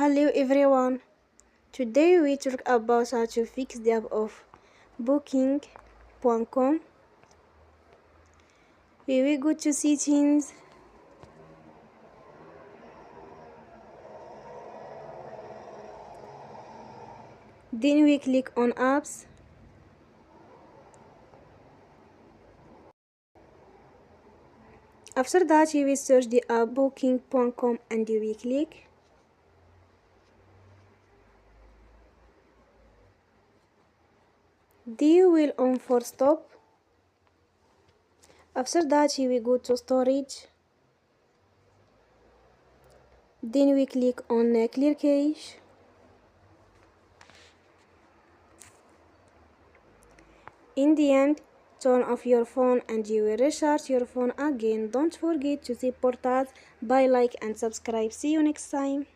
Hello everyone. Today we talk about how to fix the app of Booking.com. We will go to settings. Then we click on apps. After that you will search the app Booking.com and you will click. Then you will on for stop. After that you will go to storage. Then we click on clear cache. In the end, turn off your phone and you will restart your phone again. Don't forget to support us by like and subscribe. See you next time.